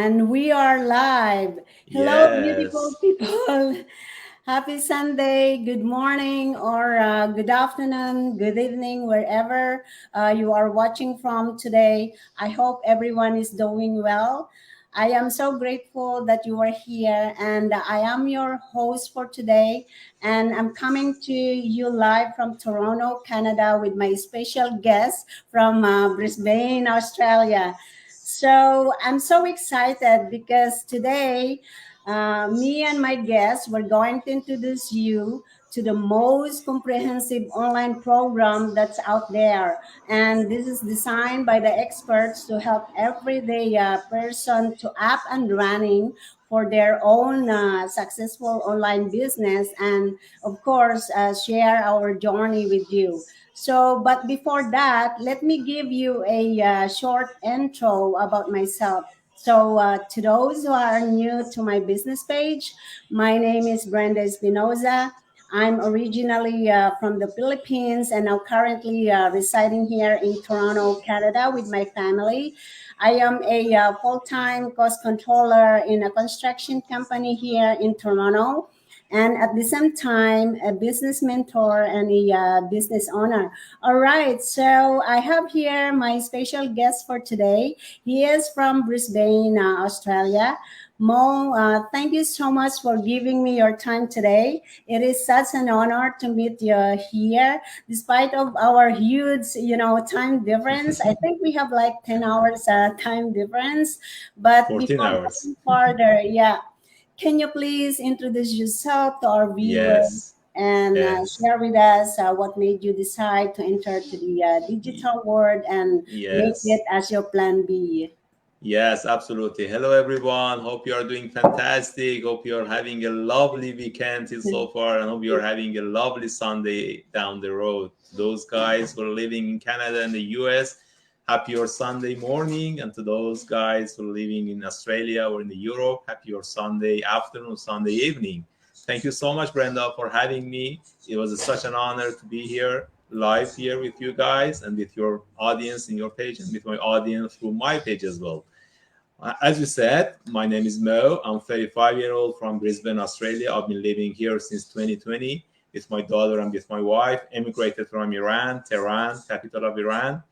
And we are live. Hello, beautiful Yes. people. Happy Sunday, good morning, or good afternoon, good evening, wherever you are watching from today. I hope everyone is doing well. I am so grateful that you are here, and I am your host for today. And I'm coming to you live from Toronto, Canada, with my special guest from Brisbane, Australia. So I'm so excited because today, me and my guests, we're going to introduce you to the most comprehensive online program that's out there. And this is designed by the experts to help everyday person to up and running for their own successful online business, and of course share our journey with you. So, but before that, let me give you a short intro about myself. So, to those who are new to my business page, my name is Brenda Espinoza. I'm originally from the Philippines and now currently residing here in Toronto, Canada with my family. I am a full-time cost controller in a construction company here in Toronto, and at the same time a business mentor and a business owner. All right, so I have here my special guest for today. He is from Brisbane, Australia. Mo, thank you so much for giving me your time today. It is such an honor to meet you here, despite of our huge, time difference. I think we have like 10 hours time difference. But 14 before hours. going further, yeah, can you please introduce yourself to our viewers Yes. and Yes. share with us what made you decide to enter to the Y- digital world and make it Yes. as your plan B? Yes, absolutely. Hello, everyone. Hope you are doing fantastic. Hope you are having a lovely weekend till so far, and hope you are having a lovely Sunday down the road. To those guys who are living in Canada and the US, happy your Sunday morning. And to those guys who are living in Australia or in the Europe, happy your Sunday afternoon, Sunday evening. Thank you so much, Brenda, for having me. It was such an honor to be here live here with you guys and with your audience in your page and with my audience through my page as well. As you said, my name is Mo. I'm 35-year-old from Brisbane, Australia. I've been living here since 2020 with my daughter and with my wife. Immigrated from Iran, Tehran, capital of Iran.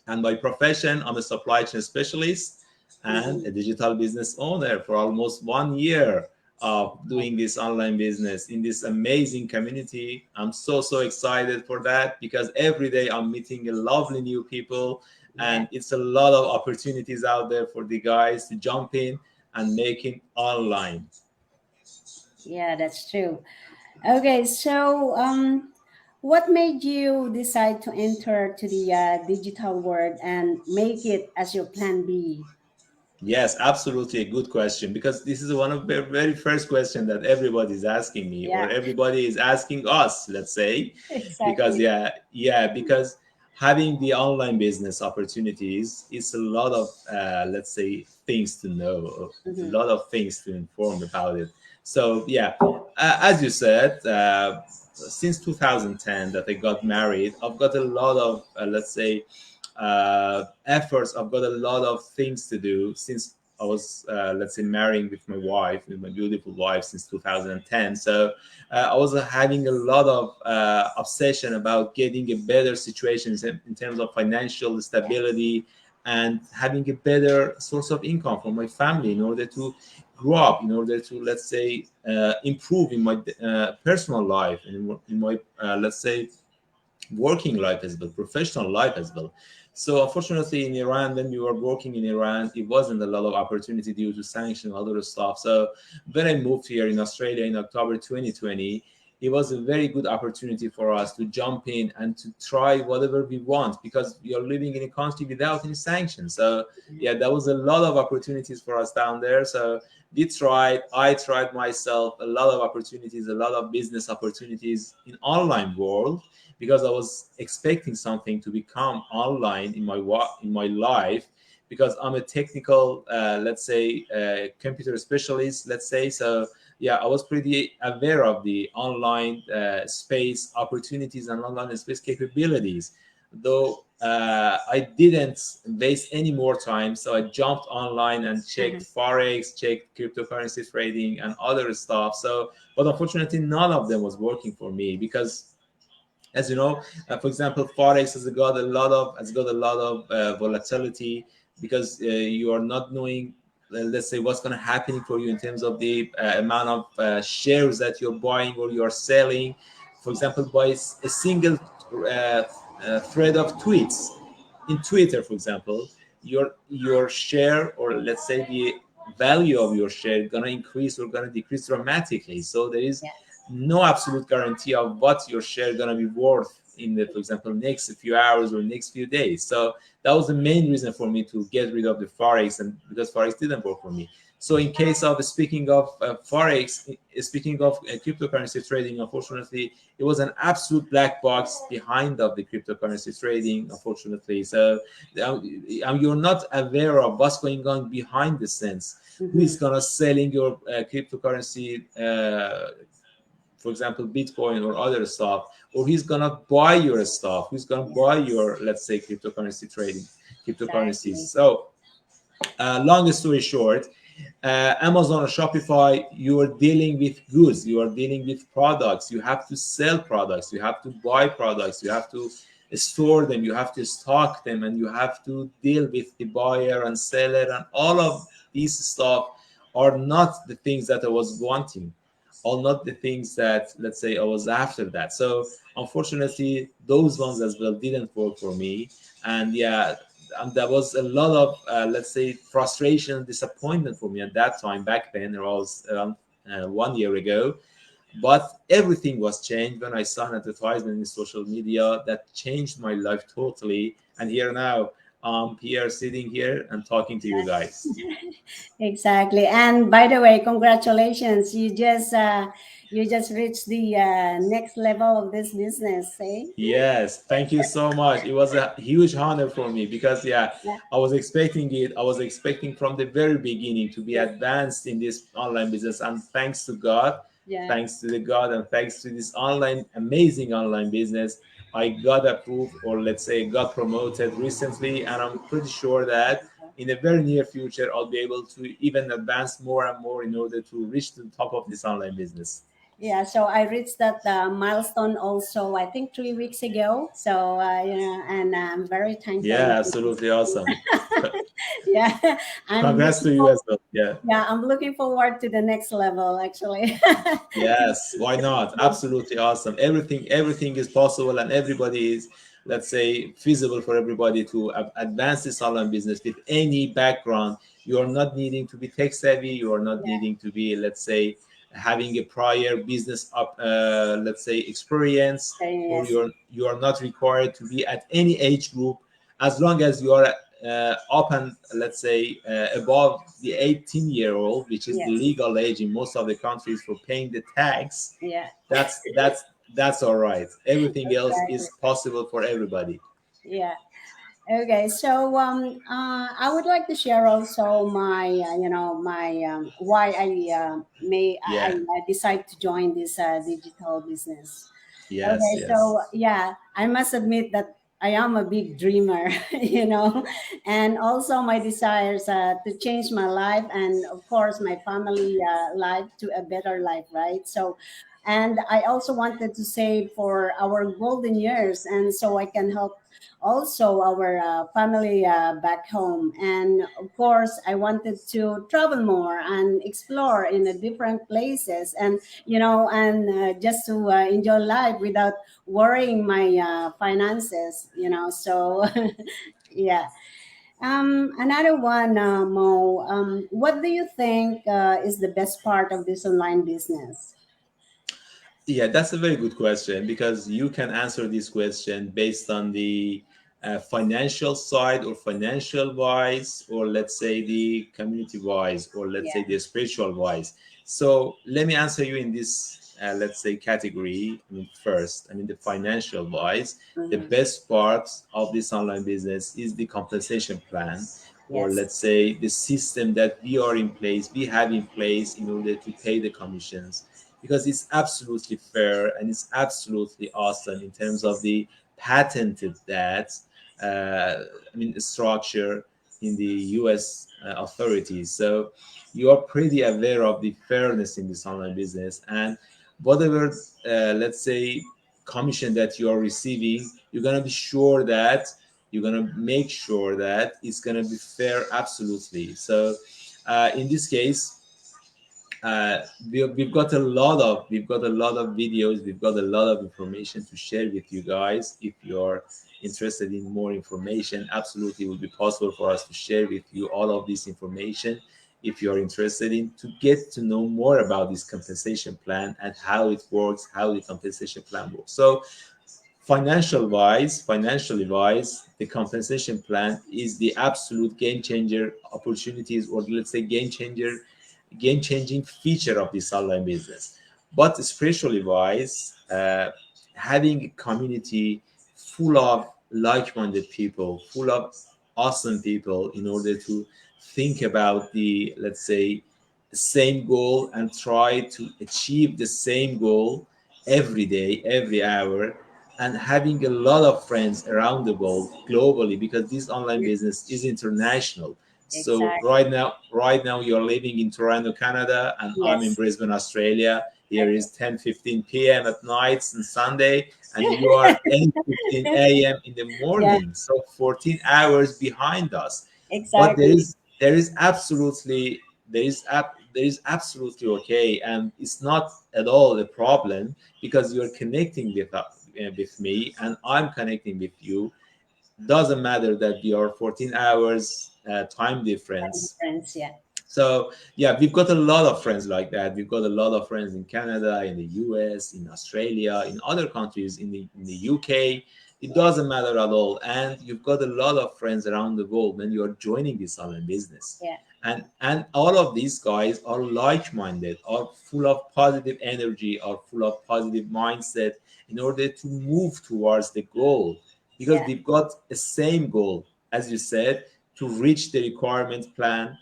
And by profession, I'm a supply chain specialist and Mhm. a digital business owner for almost 1 year of doing this online business in this amazing community. I'm so excited for that because every day I'm meeting a lovely new people, Yeah, and it's a lot of opportunities out there for the guys to jump in and make it online. yeah, that's true. Okay, so what made you decide to enter to the digital world and make it as your plan B? Yes, absolutely a good question, because this is one of the very first question that everybody is asking me, or Yeah, everybody is asking us, let's say. Because exactly. because having the online business opportunities is a lot of let's say things to know, a Mhm. lot of things to inform about it. So as you said, since 2010 that I got married, I've got a lot of let's say efforts. I've got a lot of things to do since I was, let's say, marrying with my wife, with my beautiful wife, since 2010. So I was having a lot of obsession about getting a better situation in terms of financial stability and having a better source of income for my family in order to grow up, in order to, let's say, improve in my personal life and in my, let's say, working life as well, professional life as well. So unfortunately, in Iran, when we were working in Iran, it wasn't a lot of opportunity due to sanctions and other stuff. So when I moved here in Australia in October 2020, it was a very good opportunity for us to jump in and to try whatever we want, because we are living in a country without any sanctions. So yeah, there was a lot of opportunities for us down there. So we tried, I tried myself, a lot of opportunities, a lot of business opportunities in online world, because I was expecting something to become online in my life, because I'm a technical, let's say, computer specialist, let's say. So yeah, I was pretty aware of the online space opportunities and online space capabilities. though I didn't waste any more time. So I jumped online and checked Uh-huh. forex, checked cryptocurrency trading and other stuff. So, but unfortunately, none of them was working for me because, as you know, for example, forex has got a lot of volatility because you are not knowing, let's say, what's going to happen for you in terms of the amount of shares that you're buying or you're selling. For example, by a single thread of tweets in Twitter, for example, your share, or let's say the value of your share, gonna increase or gonna decrease dramatically. So there is Yes. no absolute guarantee of what your share gonna be worth in the, for example, next few hours or next few days. So that was the main reason for me to get rid of the forex, and because forex didn't work for me. So in case of speaking of forex, speaking of cryptocurrency trading, unfortunately, it was an absolute black box behind of the cryptocurrency trading, unfortunately. So you're not aware of what's going on behind the scenes. Who is Mm-hmm. gonna selling your cryptocurrency, for example, Bitcoin or other stuff, or who's gonna buy your stuff, who's gonna buy Yes. your, let's say, cryptocurrency trading, cryptocurrencies. Exactly. So long story short, Amazon or Shopify, you are dealing with goods, you are dealing with products, you have to sell products, you have to buy products, you have to store them, you have to stock them, and you have to deal with the buyer and seller, and all of these stuff are not the things that I was wanting, or not the things that, let's say, I was after that. So unfortunately, those ones as well didn't work for me. And yeah, and there was a lot of, let's say, frustration and disappointment for me at that time. Back then, it was around 1 year ago. But everything was changed when I saw an advertisement in social media that changed my life totally. And here now, I'm here sitting here and talking to you guys. Exactly. And by the way, congratulations. You just reached the next level of this business, eh? Yes, thank you so much. It was a huge honor for me because, yeah, Yeah. I was expecting it. I was expecting from the very beginning to be Yeah. advanced in this online business. And thanks to God, Yeah. thanks to the God, and thanks to this online, amazing online business, I got approved, or let's say got promoted recently. And I'm pretty sure that in the very near future, I'll be able to even advance more and more in order to reach the top of this online business. Yeah, so I reached that milestone also, I think 3 weeks ago. So, and I'm very thankful. Yeah, absolutely awesome. Yeah, I'm Congrats looking to you for, as well. Yeah. yeah, I'm looking forward to the next level actually. Yes, why not? Absolutely awesome. Everything is possible, and everybody is, let's say, feasible for everybody to advance this online business with any background. You are not needing to be tech savvy. You are not Yeah, needing to be, let's say, having a prior business up, let's say, experience, or yes, you are not required to be at any age group, as long as you are up and, let's say, above the 18-year-old, which is the yes, legal age in most of the countries for paying the tax. yeah, That's all right. Everything else exactly. is possible for everybody. Yeah. Okay, so I would like to share also my, my why Yeah. I decide to join this digital business. Yes. Okay, Yes. so yeah, I must admit that I am a big dreamer, and also my desires to change my life and of course my family life to a better life, right? So, and I also wanted to save for our golden years, and so I can help also our family back home. And of course, I wanted to travel more and explore in a different places, and and just to enjoy life without worrying my finances. So yeah. Another one, Mo. What do you think is the best part of this online business? Yeah, that's a very good question, because you can answer this question based on the financial side, or financial wise, or let's say the community wise, or let's say Yeah. the spiritual wise. So let me answer you in this, let's say, category. I mean, first, I mean, the financial wise, the Hmm. best part of this online business is the compensation plan, or Yes. let's say the system that we have in place in order to pay the commissions, because it's absolutely fair and it's absolutely awesome in terms of the patented that I mean structure in the U.S. Authorities. So you are pretty aware of the fairness in this online business, and whatever let's say commission that you are receiving, you're gonna be sure that you're gonna make sure that it's gonna be fair absolutely. So in this case, we've got a lot of videos, we've got a lot of information to share with you guys. If you're interested in more information, absolutely it will be possible for us to share with you all of this information. If you're interested in to get to know more about this compensation plan and how it works, how the compensation plan works. So financially wise, the compensation plan is the absolute game changer opportunities, or let's say game changing feature of this online business. But spiritually wise, having a community full of like-minded people, full of awesome people, in order to think about the, let's say, same goal and try to achieve the same goal every day, every hour, and having a lot of friends around the world globally, because this online business is international. So Exactly. right now you're living in Toronto, Canada, and I'm in Yes. Brisbane, Australia. Here Okay. is 10:15 p.m. at nights and Sunday, and you are 8:15 a.m. in the Yeah, morning. So 14 hours behind us. But exactly. there is absolutely there is absolutely okay, and it's not at all a problem, because you're connecting with me and I'm connecting with you. Doesn't matter that we are 14 hours time difference. Friends, yeah. So yeah, we've got a lot of friends like that. We've got a lot of friends in Canada, in the US, in Australia, in other countries, in the UK. It doesn't matter at all. And you've got a lot of friends around the world when you're joining this online business. Yeah. And all of these guys are like-minded, are full of positive energy, are full of positive mindset, in order to move towards the goal, because Yeah. we've got a same goal, as you said, to reach the requirement plan,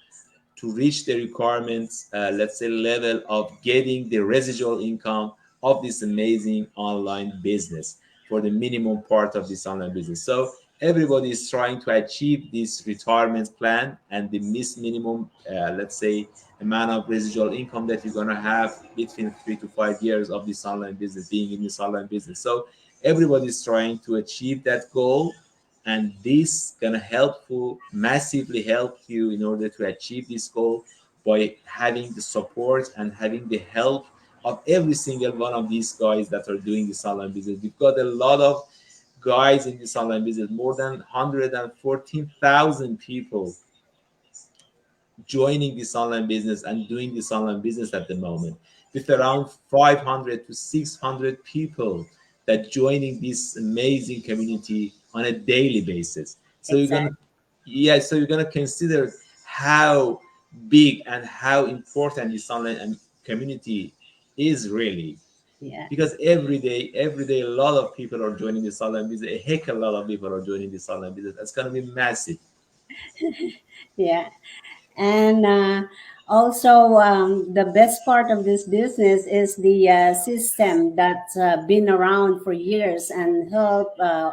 to reach the requirements, let's say, level of getting the residual income of this amazing online business for the minimum part of this online business. So everybody is trying to achieve this retirement plan and the minimum, let's say, amount of residual income that you're going to have between 3 to 5 years of this online business, being in this online business. So everybody is trying to achieve that goal, and this gonna help you, massively help you in order to achieve this goal, by having the support and having the help of every single one of these guys that are doing this online business. We've got a lot of guys in this online business, more than 114,000 people joining this online business and doing this online business at the moment, with around 500 to 600 people that joining this amazing community on a daily basis. So you're gonna, Exactly. yeah, so you're gonna consider how big and how important this online community is really, Yeah. because every day a lot of people are joining this online business, a heck of a lot of people are joining this online business. That's gonna be massive. Yeah. And also, the best part of this business is the system that's been around for years and help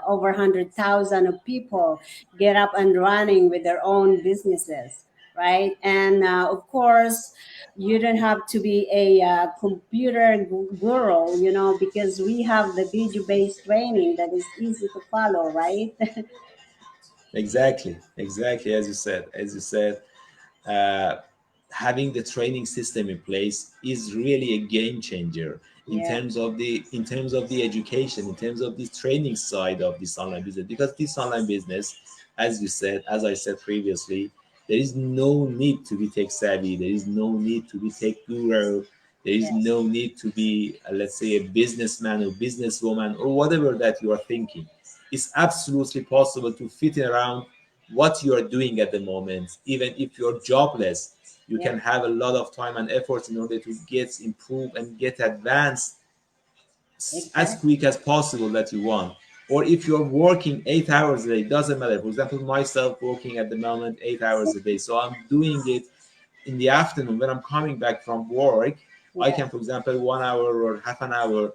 over 100,000 of people get up and running with their own businesses, right? And of course, you don't have to be a computer guru, because we have the video-based training that is easy to follow, right? Exactly, as you said, uh, having the training system in place is really a game changer Yeah. in terms of the education, in terms of the training side of this online business. Because this online business, as you said, as I said previously, there is no need to be tech savvy, there is no need to be tech guru, there is Yes. no need to be, let's say, a businessman or businesswoman or whatever that you are thinking. It's absolutely possible to fit around what you are doing at the moment. Even if you're jobless, you Yeah. can have a lot of time and effort in order to get improve and get advanced as Exactly. quick as possible that you want. Or if you're working 8 hours a day, doesn't matter. For example, myself working at the moment 8 hours a day, so I'm doing it in the afternoon when I'm coming back from work. I Yeah. can, for example, 1 hour or half an hour,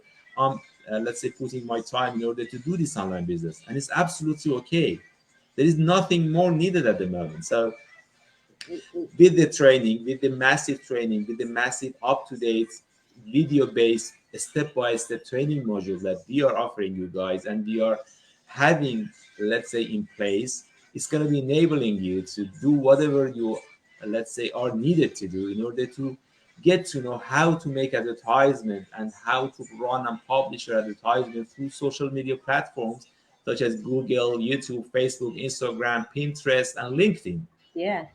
let's say, putting my time in order to do this online business, and it's absolutely okay. There is nothing more needed at the moment. So with the training, with the massive training, with the massive up-to-date video-based step-by-step training modules that we are offering you guys, and we are having, let's say, in place, it's going to be enabling you to do whatever you, let's say, are needed to do in order to get to know how to make advertisement and how to run and publish your advertisement through social media platforms such as Google, YouTube, Facebook, Instagram, Pinterest, and LinkedIn. Yeah.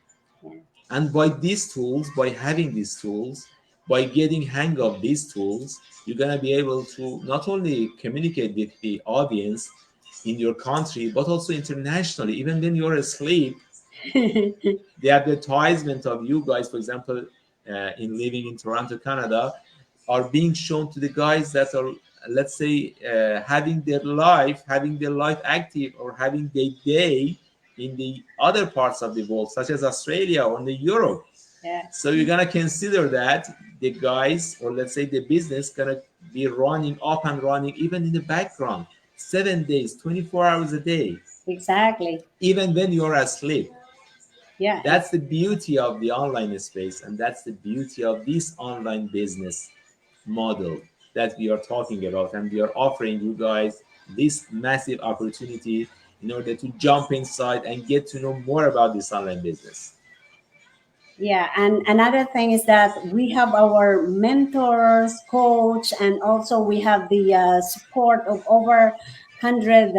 Yeah. And by these tools, by having these tools, by getting hang of these tools, you're going to be able to not only communicate with the audience in your country, but also internationally. Even when you're asleep, the advertisement of you guys, for example, in living in Toronto, Canada, are being shown to the guys that are, let's say, having their life active or having their day in the other parts of the world, such as Australia or in the Europe. Yeah. So you're gonna consider that the guys, or let's say the business, gonna be running up and running even in the background, 7 days, 24 hours a day, Exactly. even when you're asleep. Yeah. That's the beauty of the online space, and that's the beauty of this online business model that we are talking about. And we are offering you guys this massive opportunity in order to jump inside and get to know more about this online business. Yeah, and another thing is that we have our mentors, coach, and also we have the support of over 100,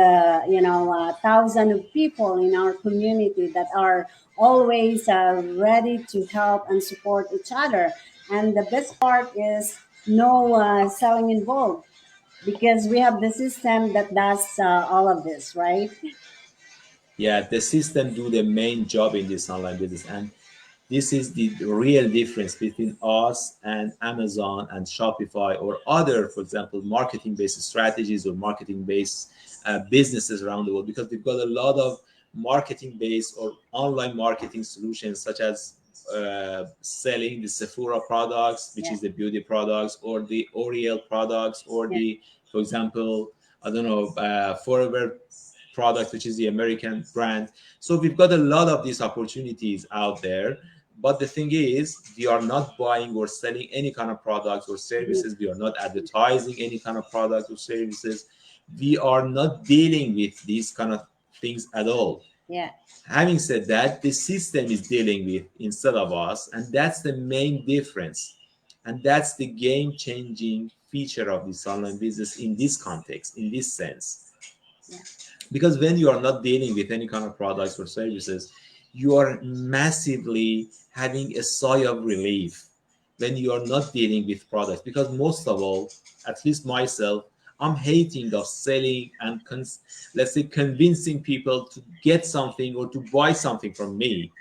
thousand of people in our community that are always ready to help and support each other. And the best part is no selling involved because we have the system that does all of this, right? Yeah, the system do the main job in this online business, and this is the real difference between us and Amazon and Shopify or other, for example, marketing based strategies or marketing based businesses around the world, because we've got a lot of marketing based or online marketing solutions, such as selling the Sephora products, which Yeah, is the beauty products, or the L'Oreal products, or yeah, the, for example, I don't know, Forever product, which is the American brand. So we've got a lot of these opportunities out there. But the thing is, we are not buying or selling any kind of products or mhm, services. We are not advertising any kind of products or services. We are not dealing with these kind of things at all. yeah, Having said that, the system is dealing with instead of us, and that's the main difference. And that's the game changing feature of this online business in this context, in this sense. yeah, Because when you are not dealing with any kind of products or services, you are massively having a sigh of relief when you are not dealing with products. Because most of all, at least myself, I'm hating of selling and let's say convincing people to get something or to buy something from me.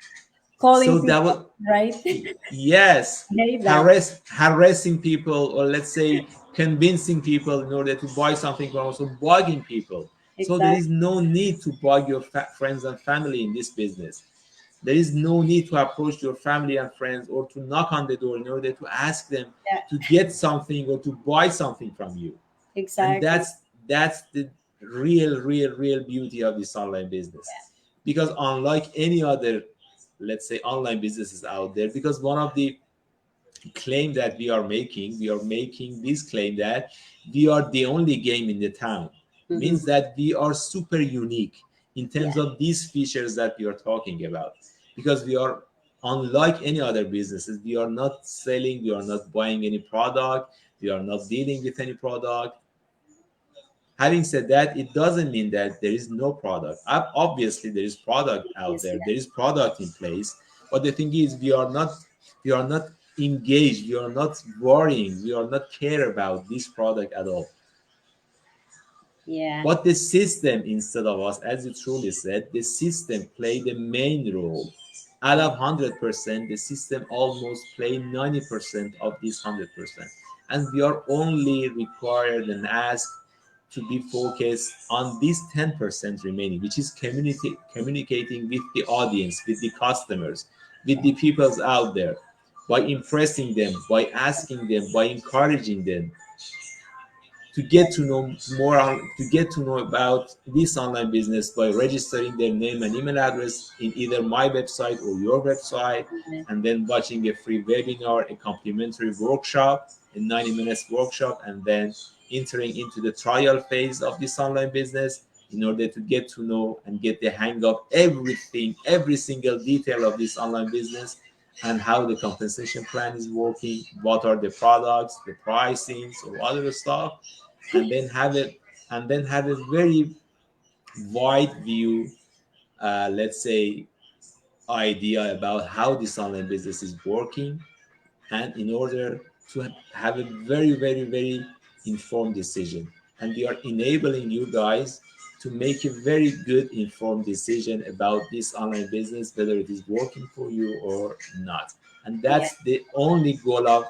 calling So that people, was, right? yes, I hate that. harassing people, or let's say convincing people in order to buy something, but also bugging people. So there Exactly. is no need to bug your friends and family in this business. There is no need to approach your family and friends or to knock on the door in order to ask them Yeah, to get something or to buy something from you. And exactly. that's the real beauty of this online business. Because unlike any other, let's say, online businesses out there, because one of the claim that we are making this claim that we are the only game in the town, Hmm. means that we are super unique in Yeah, terms of these features that we are talking about. Because we are unlike any other businesses, we are not selling, we are not buying any product, we are not dealing with any product. Having said that, it doesn't mean that there is no product. Obviously there is product out yes, there, yeah, there is product in place. But the thing is, we are not engaged, we are not worrying, we are not care about this product at all. yeah, But the system, instead of us, as you truly said, the system play the main role. Out yeah, of 100%, the system almost play 90% of this 100%. And we are only required and asked to be focused on this 10% remaining, which is communicating with the audience, with the customers, with the peoples out there, by impressing them, by asking them, by encouraging them to get to know more to get to know about this online business by registering their name and email address in either my website or your website, and then watching a free webinar, a complimentary workshop, a 90 minutes workshop, and then entering into the trial phase of this online business in order to get to know and get the hang of everything, every single detail of this online business, and how the compensation plan is working, what are the products, the pricings, or other stuff, and then have it, and then have a very wide view, let's say, idea about how this online business is working, and in order to have a very, very, very informed decision. And we are enabling you guys to make a very good informed decision about this online business, whether it is working for you or not. And Yeah. that's the only goal of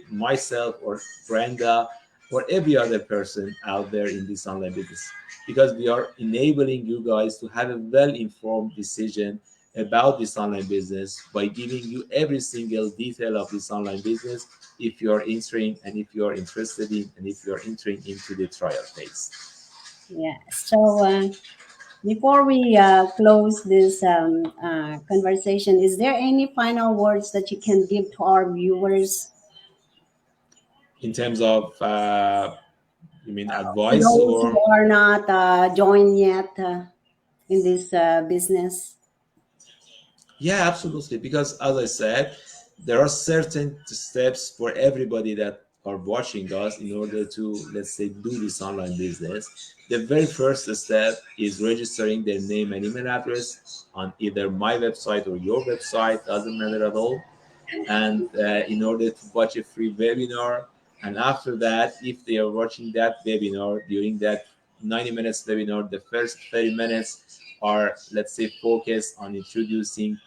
myself or Brenda or every other person out there in this online business, because we are enabling you guys to have a well informed decision about this online business by giving you every single detail of this online business if you are entering and if you are interested in and if you are entering into the trial phase. Yeah. So before we close this conversation, is there any final words that you can give to our viewers? In terms of, you mean To advice those or? who are not joined yet in this business? Yeah, absolutely. Because as I said, there are certain steps for everybody that are watching us in order to, let's say, do this online business. The very first step is registering their name and email address on either my website or your website, doesn't matter at all. And in order to watch a free webinar, and after that, if they are watching that webinar during that 90 minutes webinar, the first 30 minutes are, let's say, focused on introducing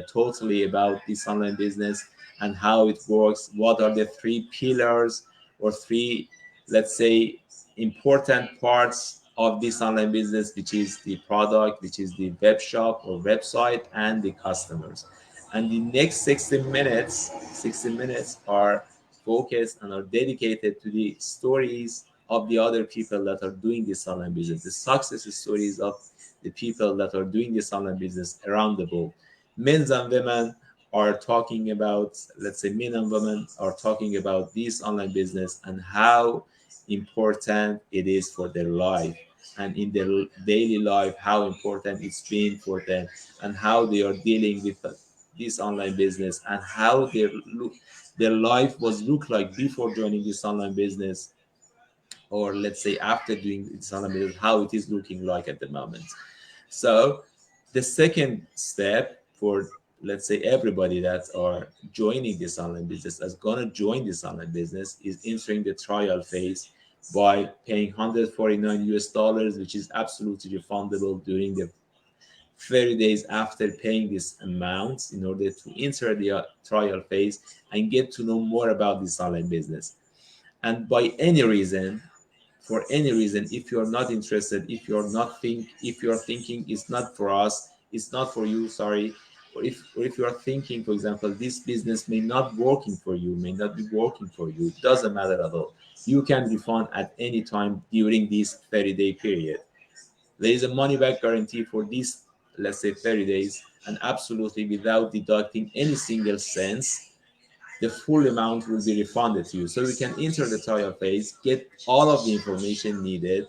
totally about this online business and how it works, what are the three pillars or three, let's say, important parts of this online business, which is the product, which is the web shop or website, and the customers. And the next 60 minutes are focused and are dedicated to the stories of the other people that are doing this online business, the success stories of the people that are doing this online business around the world. Men and women are talking about, let's say, men and women are talking about this online business and how important it is for their life, and in their daily life how important it's been for them, and how they are dealing with this online business, and how their life was look like before joining this online business, or let's say after doing this online business, how it is looking like at the moment. So the second step for, let's say, everybody that are joining this online business, that's gonna join this online business, is entering the trial phase by paying 149 US dollars, which is absolutely refundable during the 30 days after paying this amount, in order to enter the trial phase and get to know more about this online business. And by any reason, for any reason, if you're not interested, if you're thinking it's not for us, it's not for you, sorry, or if you're thinking, for example, this business may not working for you, may not be working for you, it doesn't matter at all. You can refund at any time during this 30-day period. There is a money back guarantee for these, let's say, 30 days, and absolutely without deducting any single cents, the full amount will be refunded to you. So we can enter the trial phase, get all of the information needed,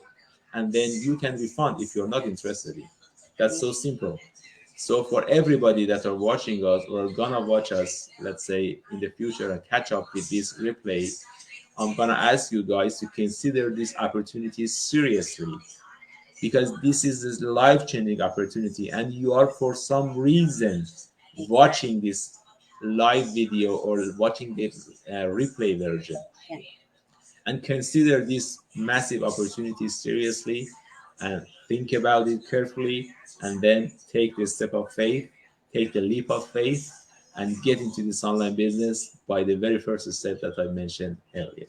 and then you can refund if you're not interested in. That's so simple. So for everybody that are watching us or gonna watch us, let's say in the future, and catch up with this replay, I'm gonna ask you guys to consider this opportunity seriously, because this is a life-changing opportunity, and you are for some reason watching this live video or watching the replay version, Yeah. and consider this massive opportunity seriously, and think about it carefully, and then take the step of faith, take the leap of faith, and get into this online business by the very first step that I mentioned earlier.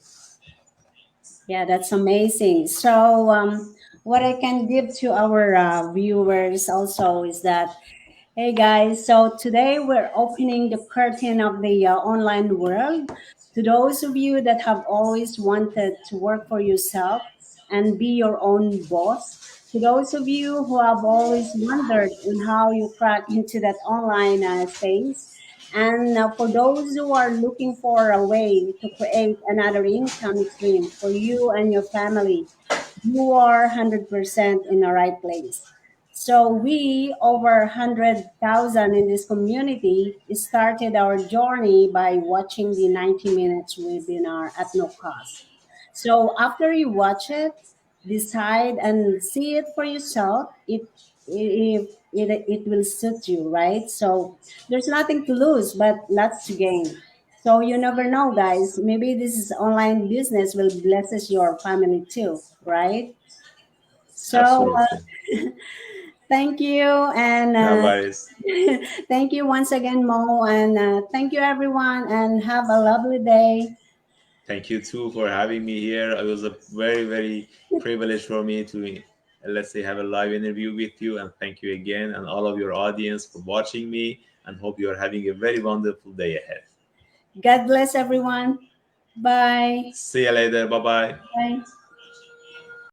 Yeah, that's amazing. So, what I can give to our viewers also is that Hey guys, so today we're opening the curtain of the online world. To those of you that have always wanted to work for yourself and be your own boss, to those of you who have always wondered on how you crack into that online space, and for those who are looking for a way to create another income stream for you and your family, you are 100% in the right place. So we, over 100,000 in this community, started our journey by watching the 90 minutes webinar at no cost. So after you watch it, decide and see it for yourself. If it will suit you, right? So there's nothing to lose, but lots to gain. So you never know, guys. Maybe this is online business will blesses your family too, right? So Absolutely. thank you, and No worries. thank you once again, Mo, and thank you everyone, and have a lovely day. Thank you too for having me here. It was a very, very privilege for me to, let's say, have a live interview with you. And thank you again, and all of your audience for watching me. And hope you are having a very wonderful day ahead. God bless everyone. Bye. See you later. Bye bye. Bye.